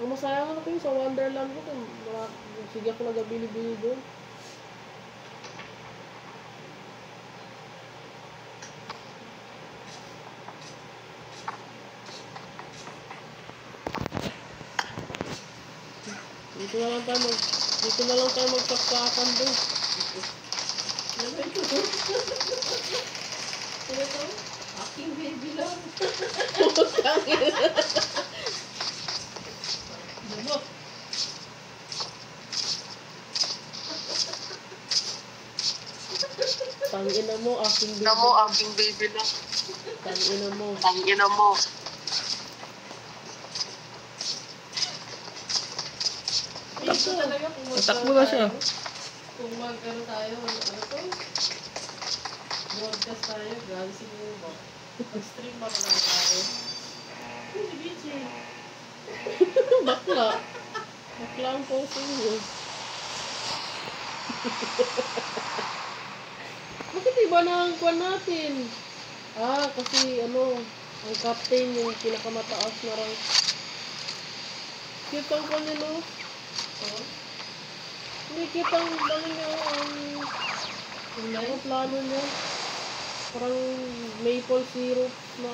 Ang masayangan ako yung sa Wonderland ko. Sige ako nagabili-bili doon. Dito na lang tayo magsaksakan doon. Ano to? Aking baby lang. Lumot. Tangina mo, aking baby. Aking baby lang. Tangina mo. Tangina mo. Ito talaga kung Takbo na siya. Kung magkaroon tayo, ano to? Broadcast tayo, grabe siguro ba? Mag-stream ba na tayo? Hindi, Bichi. Bakla. Bakla ang posing mo. Bakit iba na ang kwan natin? Kasi ang captain yung pinakamataas na rank. Cute ang kwan yun, Hindi, cute ang niya, ang plano niya. Parang maple syrup na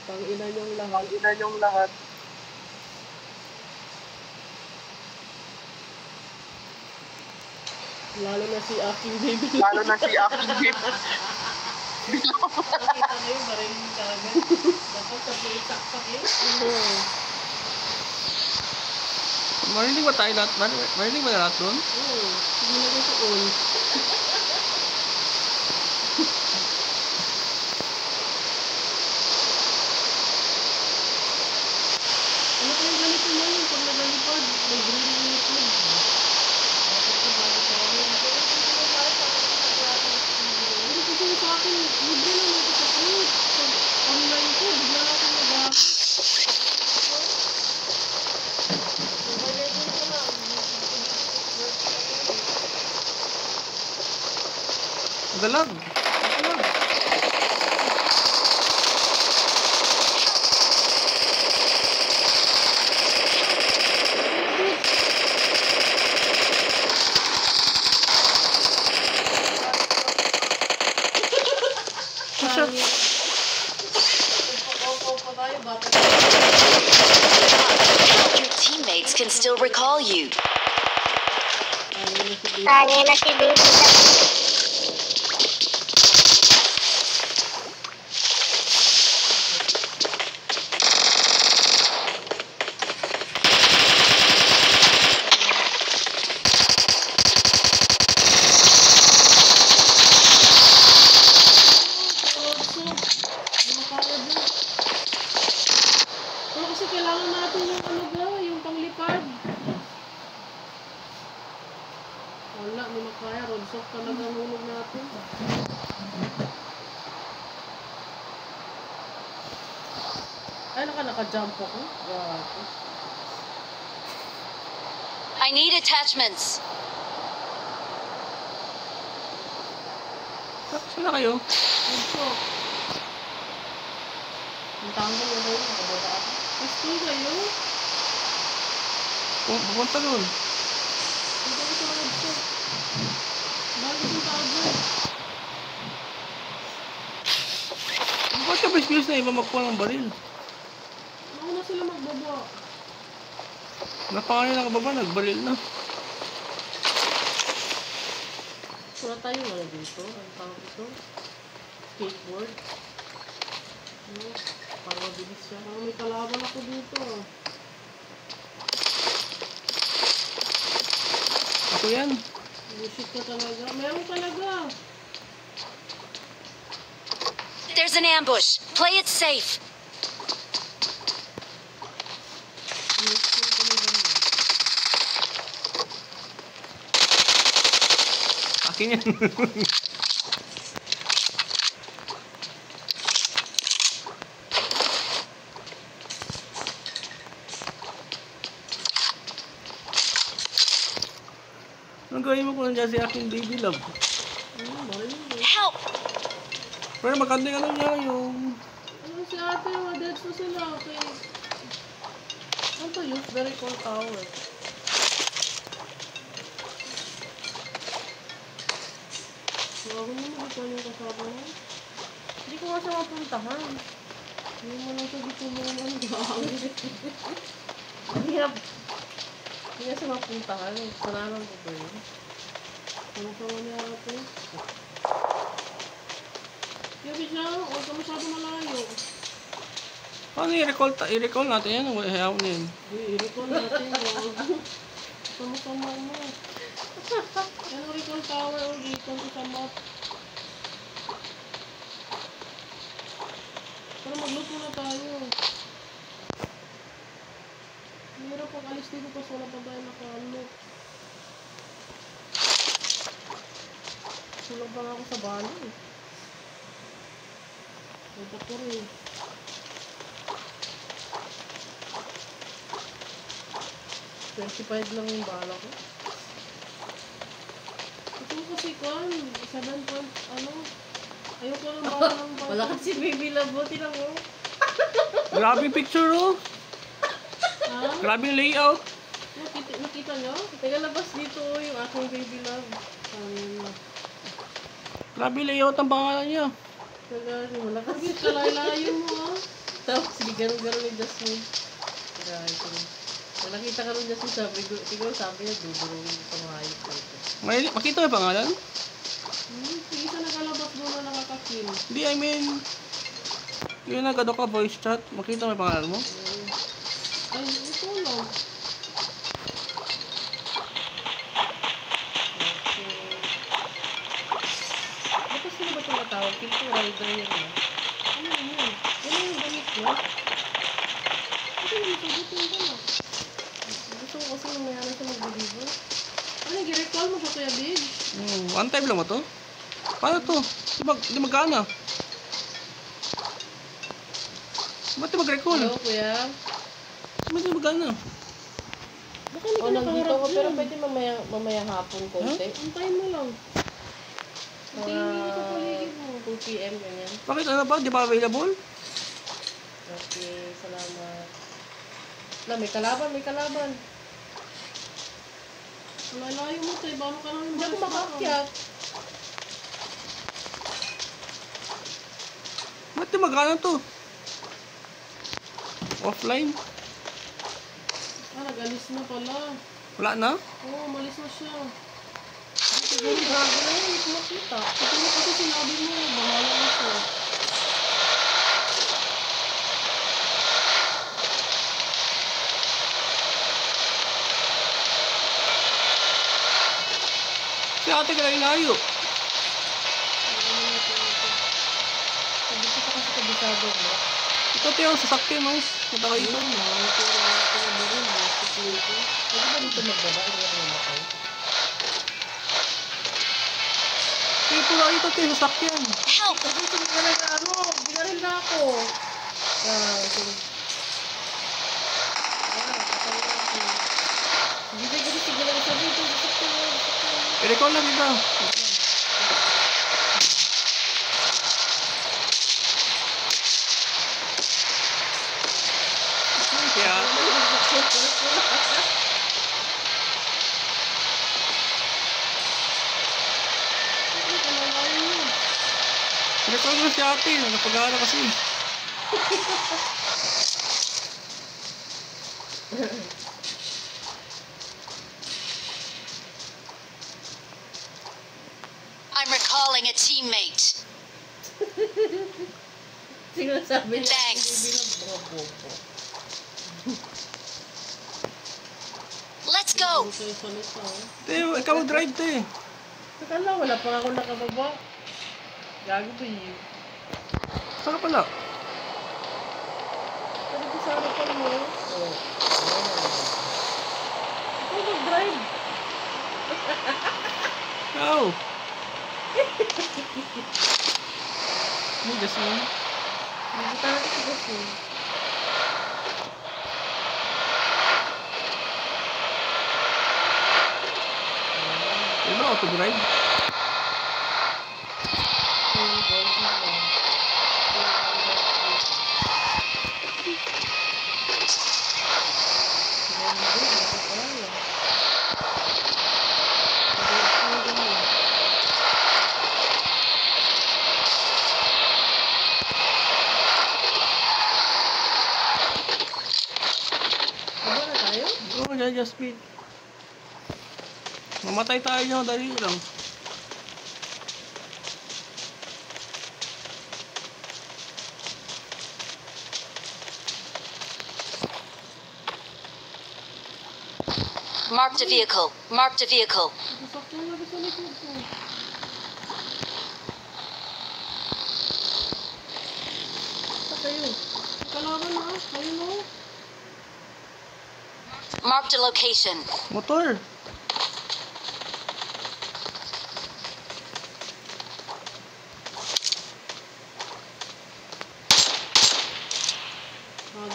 Tangina niyong lahat. Lalo na si aking baby. Nakita mo yung baril ka agad. Dapat sabihin saksak eh. Marinig ba tayo lahat? Marinig ba na lahat doon? Oo. Sige na sa all. Ano kayong ganito na yun? Pag nagalipad, may green liquid. Bakit ko bago sa akin? Hindi kasi sa akin, libre lang ito sa fruit. Pag online ko, bigla natin nag-aak. Galag. Your teammates can still recall you. Tangin na si baby lang. Pero kasi kailangan natin yung panglipad. Wala, may makaya. Rodsok talaga ang hulog natin. Ay, naka-jump ako. Grabe. I need attachments. Saan na kayo? Rodsok. Ang tanggal yung hulog. Kababa ako. Gusto kayo? Pupunta doon. Hindi ko sa rodsok. Bakit yung tagol? Ba't ka bilis na iba magkuha ng baril? Nauna sila magbaba. Napakanya nakababa, nagbaril na. Wala tayong dito. Ang tawag ito? Skateboard. Para mabilis siya. May kalaban ako dito. Ako yan. Bullshit ka talaga. Meron talaga. There's an ambush. Play it safe. Akin yan. Anong gawin mo kung nandiyan si aking baby love? Help! Pero maganda yung ano niya, yung... Ano si ate, dead po sila. Okay. Ano to? Use the recall tower. Huwag mo recall yung kasama mo. Hindi ko nga siya mapuntahan. Hindi mo lang siya dito mo ang gawin. Hindi nga siya mapuntahan. Sanaran ko ba yun? Ano ka mo niya ate? Yabi siya, huwag ka masyado malayo. Ano i-recall natin yan? Hayaw na yun. I-recall natin. Sama-sama mo. Yan ang recall tower o recall sa map. Pero mag-loot muna tayo. Mahirap pag alis dito kasi wala pa tayo naka-loot. Sulag pa nga ako sa balo eh. Ito ko rin. $25 lang yung bala ko. Ito kasi kan, 7 point, ano, ayoko ng bala ng bala. Wala kasi baby love, buti lang oh. Grabe yung picture, oh. Ha? Grabe yung layout. Nakita nyo? Teka, labas dito oh, yung aking baby love. Grabe yung layout ng pangalan niya. Teka, wala kasi kalay-layo mo oh. Tapos, sige, ganun-ganun ni Jasmine. Teka, ito. Nakita ka rin Jasmine, sabi niya, dudurungin sa mga hayop ko ito. Makita mo yung pangalan? Sige, sa nakalabas doon na nakakakill. Hindi, I mean... Yung nagado ka voice chat, makita mo yung pangalan mo? Ay, ito lang. Bakit sila ba tumatawag? Pinto rider yan na. Ano yun? Ano yung damit mo? Ito yung masugutin ko na. Gusto ko kasi mamaya na siya mag-deliver. Ano, i-recall mo siya Kuya Big? One time lang mo to? Paano to? Di magkana? Ba't di mag-recall? Hello, Kuya? Ba't di magkana? Baka hindi ka nakaharap ko, pero pwede mamaya hapon konti. Antayin mo lang. Hindi ka paligid mo. 2 PM, ganyan. Bakit ano ba? Di ba available? Okay, salamat. May kalaban. Malayo mo tayo, baka ka naman. Hindi ako makakyat. Ba't di magkana to? Offline? Nag-alis na pala. Wala na? Oo, umalis na siya. Siguro gago na yun, hindi ko makita. Siguro kasi sinabi mo, bahala na siya. Si ate ka lang inayo. Sabi ko pa kasi kabisado mo. Ito tayo ang sasakyan mo. Punta kayo ito. Pwede ba dito magbaba? Hindi ako namatay. Ito lang ito tayo sasakyan. Help! Kasi sinigyan na ano, binaril na ako. Hindi tayo kasi siguro lang sabi ito. I-recall lang dito. Kaya, i-recall lang si ate. Nagpag-aara kasi. I'm recalling a teammate. Siguro sabi niya, Thanks. hindi bilang mga bobo. Let's go! Ito yung salita, oh. Te, ikaw mag-drive, te. Saka lang, wala pa ako nakababa. Gago ba yun? Saan ka pala? Pero ko sa harapan mo. Oh. Ikaw mag-drive. Ikaw. Ano, Jasmine? Hindi tayo kasi kasi. Di ba auto-drive? Gold na lang. siya, Jasmine. Mamatay tayo, dali lang. Marked a vehicle. Marked a vehicle. Sasakyan na sa likod ko. Sa kayo. Kalaban na. Kayo mo. Marked a location. Motor.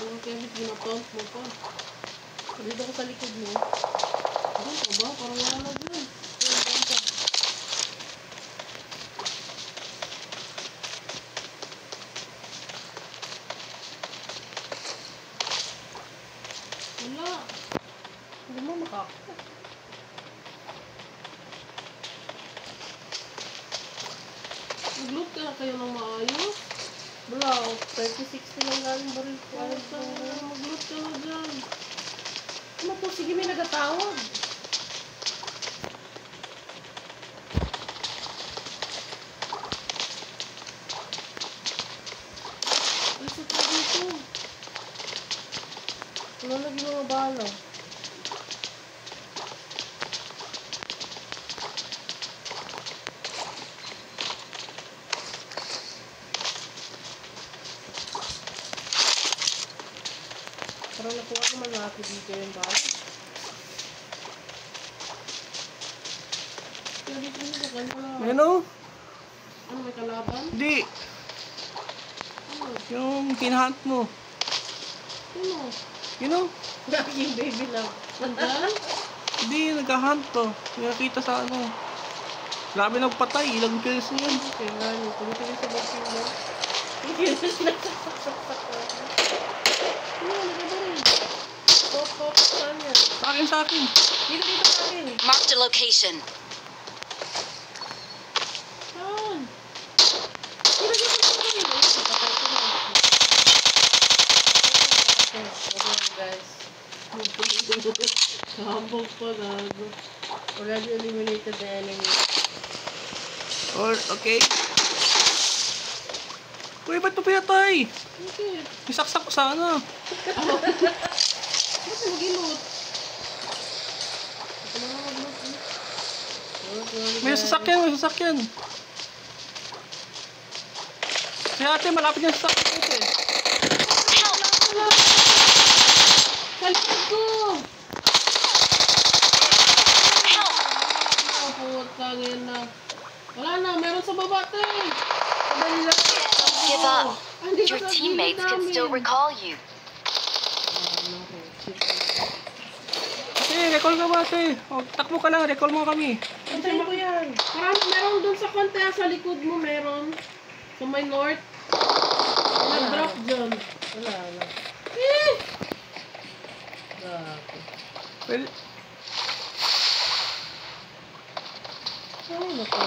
Doon kayo ginatont mo pa. Dito ko sa likod mo. Doon ka ba? Parang wala na dyan. Doon ka. Wala. Hindi mo makakita. Nag-loop ka na kayo ng maayos. Wala, 30-60 lang galing baril ko. Mag-loop ka na dyan. Ano po? Sige, may nagatawag. Alis ka dito. Wala lagi mga bala. Parang nakuha naman natin dito yung bala. Kaya dito nito ka Ano? Ano, may kalaban? Di. Ano? Yung kinahunt mo. Ano? You know? Naging baby lang. Nandyan? Hindi, nagka-hunt to. Nakita sa ano. Grabe nagpatay. Ilang kills na yun. Kaya nga, tuloy-tuloy sa bakit mo. Ikilis na sa saksak. Ano, nagkabari. Pop, saan yan? Sa akin. Dito sa akin. Marked a location. Saan? Dito sa akin. Patay ko na. Okay, guys. Kabog pa, gago. Already eliminated the enemy. Or, okay. Uy, ba't ito pinatay? Bakit? Isaksak ko sana. Bakit mag-ilot? Ito na nga mag-ilot. May sasakyan, may sasakyan. Si ate, malapit yung sasakyan ko eh. Sa likod ko! Putangin na. Wala na, meron sa baba ito eh. Madali lang. Give up. Andito Your sa teammates gilid can still namin. recall you. Ate, recall ka ba ate? O, takbo ka lang, recall mo kami. Antayin ko yan. Meron dun sa konti sa likod mo, meron. Sa may north. Nag-drop dyan. Wala. Eh! Grabe. Well, Ay, naku.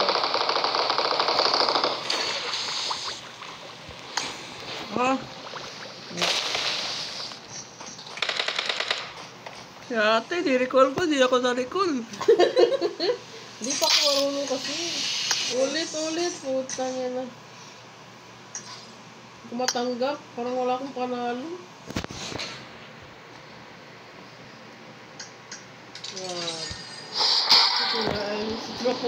si ate, di-recall ko, di ako na-recall. Di pa ako marunong kasi. Ulit, putang yan na. Kung matanggap, parang wala akong panalo. Wow. Ito na, ay, drop.